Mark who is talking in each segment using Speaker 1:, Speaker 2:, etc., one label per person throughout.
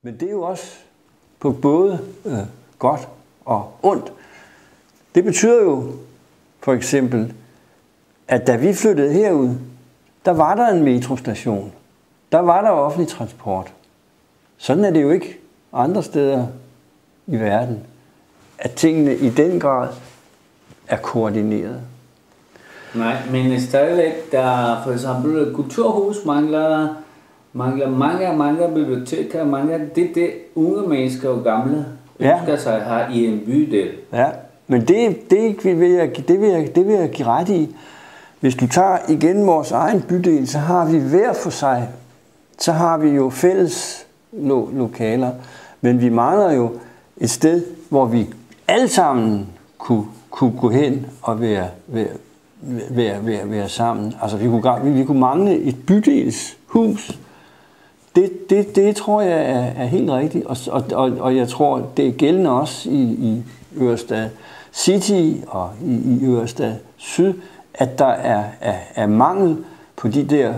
Speaker 1: Men det er jo også på både godt og ondt. Det betyder jo for eksempel, at da vi flyttede herud, der var der en metrostation. Der var der offentlig transport. Sådan er det jo ikke andre steder i verden, at tingene i den grad er koordineret.
Speaker 2: Nej, men stadigvæk, der for eksempel kulturhus mangler mange biblioteker, det unge mennesker og gamle ønsker sig her i en bydel.
Speaker 1: Ja, men det vil jeg give ret i. Hvis du tager igen vores egen bydel, så har vi hver for sig, så har vi jo fælles lokaler, men vi mangler jo et sted, hvor vi alle sammen kunne gå hen og være sammen. Altså vi kunne mangle et bydelshus. Det tror jeg er helt rigtigt, og jeg tror, det er gældende også i Ørestad City og i Ørestad Syd, at der er mangel på de der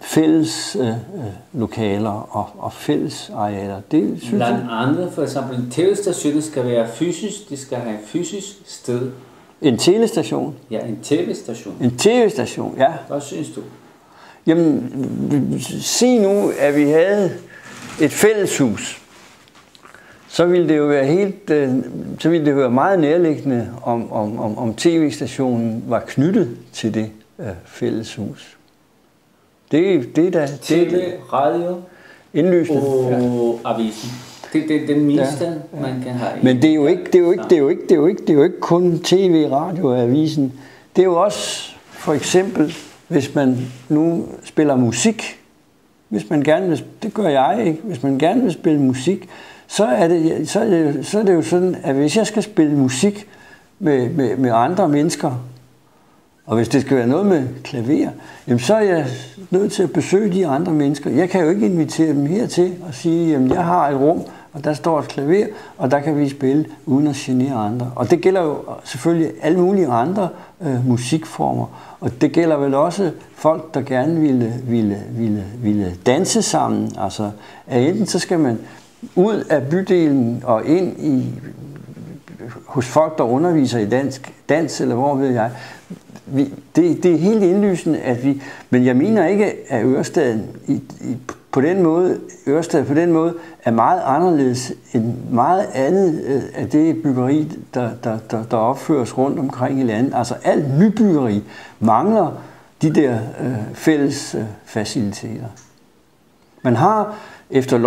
Speaker 1: fælles lokaler og fælles arealer. Det synes
Speaker 2: Blandt andet for eksempel tv-stationen skal være fysisk, det skal have et fysisk sted.
Speaker 1: En telestation?
Speaker 2: Ja, en tv-station.
Speaker 1: En tv-station, ja.
Speaker 2: Hvad synes du?
Speaker 1: Jamen, sig nu, at vi havde et fælleshus. Så ville det jo være meget nærliggende, om tv-stationen var knyttet til det fælleshus. Det er da...
Speaker 2: TV, radio
Speaker 1: indlysende,
Speaker 2: og avisen. Det er den mindste, man kan have.
Speaker 1: Men det er jo ikke kun tv, radio og avisen. Det er jo også, for eksempel, hvis man nu spiller musik, hvis man gerne vil, det gør jeg ikke, hvis man gerne vil spille musik, så er det jo sådan, at hvis jeg skal spille musik med andre mennesker, og hvis det skal være noget med klaver, jamen så er jeg nødt til at besøge de andre mennesker. Jeg kan jo ikke invitere dem hertil og sige, jamen jeg har et rum, og der står et klaver, og der kan vi spille uden at genere andre. Og det gælder jo selvfølgelig alle mulige andre musikformer. Og det gælder vel også folk, der gerne ville danse sammen. Altså, enten så skal man ud af bydelen og ind hos folk, der underviser i dans, eller hvor ved jeg. Det er helt indlysende, at men jeg mener ikke, at Ørestad på den måde er meget anderledes end meget andet af det byggeri, der opføres rundt omkring i landet. Altså alt nybyggeri mangler de der fælles faciliteter. Man har efter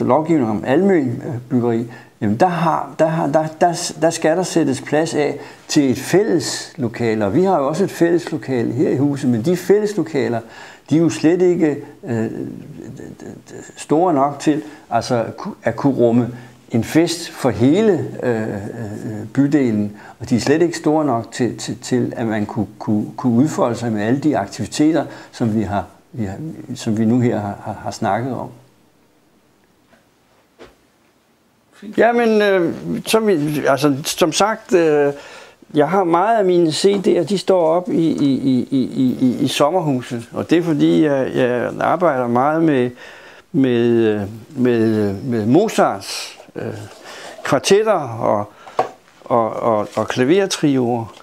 Speaker 1: lovgivning om almen byggeri, jamen der skal der sættes plads af til et fælles lokale. Og vi har jo også et fælles lokale her i huset, men de fælles lokaler, de er jo slet ikke store nok til at kunne rumme en fest for hele bydelen, og de er slet ikke store nok til at man kunne udfolde sig med alle de aktiviteter, som vi nu her har snakket om. Jamen, som sagt, jeg har meget af mine CD'er, de står op i sommerhuset, og det er fordi, jeg arbejder meget med Mozarts kvartetter og klavertrioer.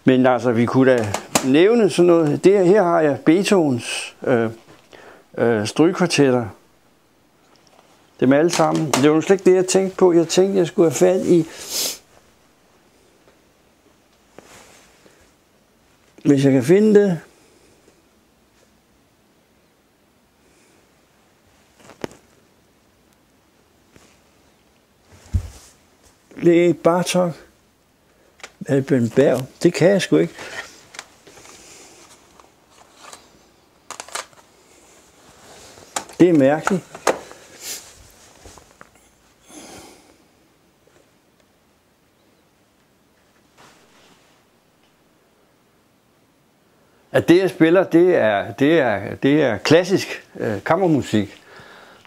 Speaker 1: Men altså, vi kunne da nævne sådan noget. Her har jeg Beethovens strygekvartetter. Dem alle sammen. Det var slet ikke det, jeg tænkte på. Jeg tænkte, jeg skulle have fat i... Hvis jeg kan finde det... Det er Bartók. Alban Berg. Det kan jeg sgu ikke. Det er mærkeligt. At det jeg spiller, det er klassisk kammermusik.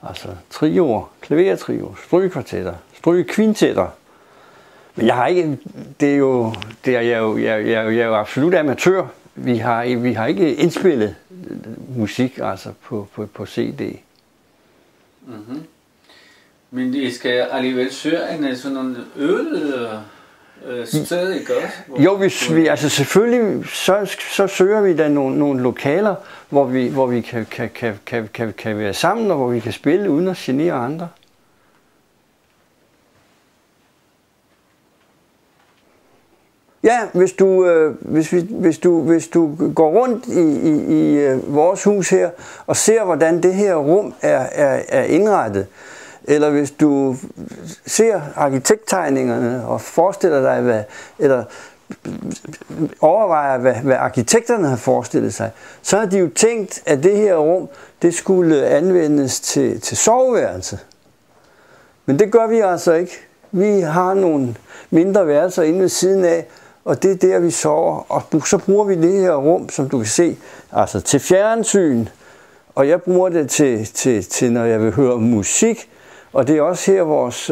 Speaker 1: Altså trioer, klavertrioer, strygekvartetter, strygekvintetter. Men jeg har ikke, jeg er jo absolut amatør. Vi har ikke indspillet musik altså på CD.
Speaker 2: Mm-hmm. Men I skal alligevel søge en sådan nogle sted, ikke også?
Speaker 1: Jo, vi altså selvfølgelig, så søger vi da nogle lokaler, hvor vi kan være sammen, og hvor vi kan spille uden at genere andre. Ja, hvis du går rundt i vores hus her og ser, hvordan det her rum er indrettet, eller hvis du ser arkitekttegningerne og forestiller dig, eller overvejer, hvad arkitekterne har forestillet sig, så har de jo tænkt, at det her rum, det skulle anvendes til soveværelse. Men det gør vi altså ikke. Vi har nogle mindre værelser inde ved siden af, og det er der, vi sover. Og så bruger vi det her rum, som du kan se, altså til fjernsyn. Og jeg bruger det til når jeg vil høre musik. Og det er også her, vores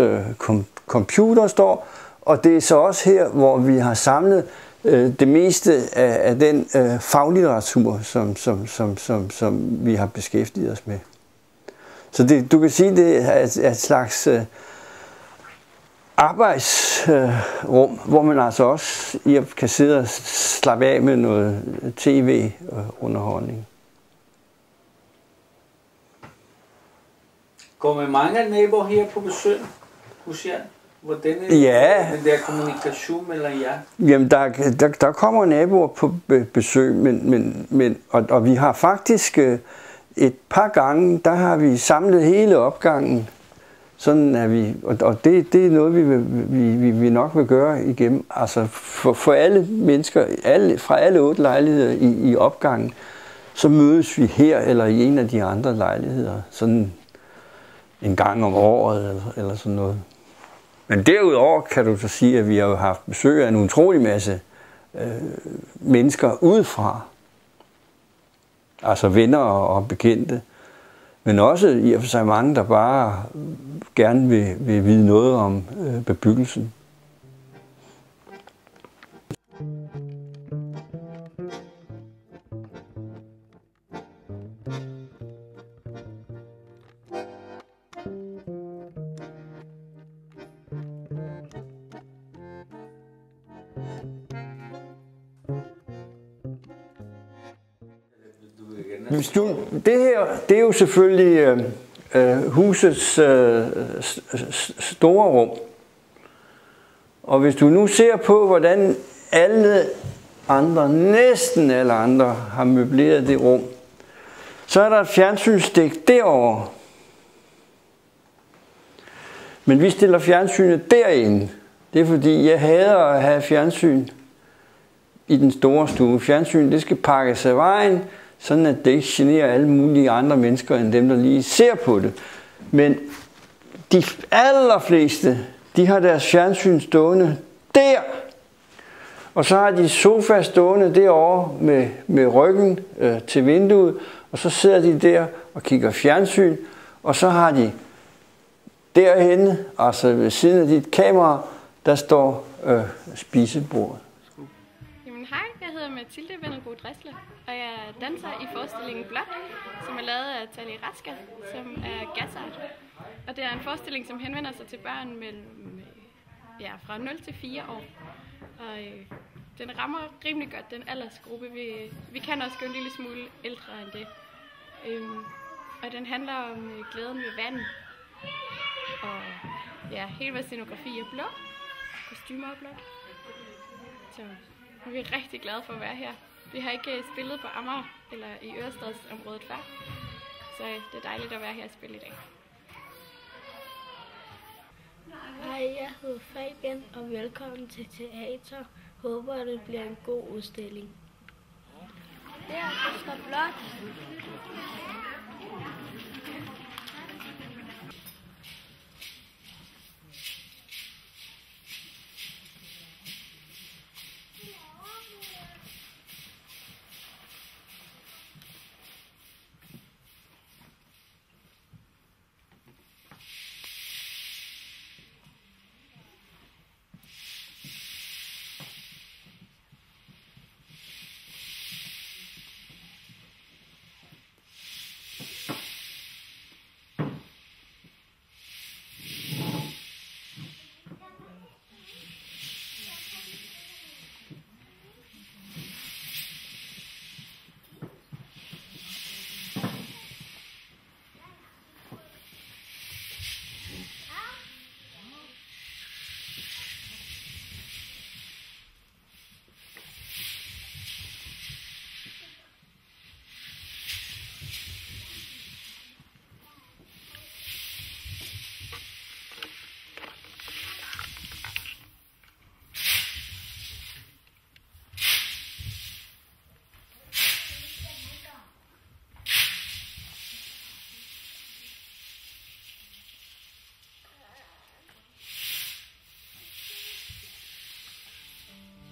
Speaker 1: computer står. Og det er så også her, hvor vi har samlet det meste af den faglitteratur, som vi har beskæftiget os med. Så du kan sige, det er et slags arbejdsrum, hvor man altså også kan sidde og slappe af med noget tv-underholdning.
Speaker 2: Kommer mange naboer her på besøg hos jer? Hvordan er den der kommunikation mellem jer?
Speaker 1: Jamen, der kommer naboer på besøg, og vi har faktisk et par gange, der har vi samlet hele opgangen. Sådan er vi, og det er noget, vi nok vil gøre igennem. Altså for alle mennesker, fra alle 8 lejligheder i opgangen, så mødes vi her eller i en af de andre lejligheder. Sådan en gang om året eller sådan noget. Men derudover kan du så sige, at vi har haft besøg af en utrolig masse mennesker udefra. Altså venner og bekendte. Men også i og for sig mange, der bare gerne vil vide noget om bebyggelsen. Det her, det er jo selvfølgelig husets store rum. Og hvis du nu ser på, hvordan alle andre, næsten alle andre, har møbleret det rum, så er der et fjernsynsstik derovre. Men vi stiller fjernsynet derinde. Det er fordi, jeg hader at have fjernsyn i den store stue. Fjernsyn, det skal pakkes af vejen, sådan at det ikke generer alle mulige andre mennesker, end dem, der lige ser på det. Men de allerfleste, de har deres fjernsyn stående der. Og så har de sofa stående derovre med ryggen til vinduet. Og så sidder de der og kigger fjernsyn. Og så har de derhenne, altså ved siden af dit kamera, der står spisebordet.
Speaker 3: Jamen hej, jeg hedder Mathilde Vennerbo Dresle, og jeg danser i forestillingen Blot, som er lavet af Tali Raska, som er gasart. Og det er en forestilling, som henvender sig til børn mellem fra 0 til 4 år. Og den rammer rimelig godt den aldersgruppe. Vi kan også gå en lille smule ældre end det. Og den handler om glæden ved vand. Og hele vores scenografi er blå. Kostymer er blåt. Så vi er rigtig glade for at være her. Vi har ikke spillet på Amager eller i Ørestadsområdet før. Så det er dejligt at være her og spille i dag.
Speaker 4: Hej, jeg hedder Fabian, og velkommen til teater. Håber, at det bliver en god udstilling. Det er så blot.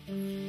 Speaker 4: Mm-hmm.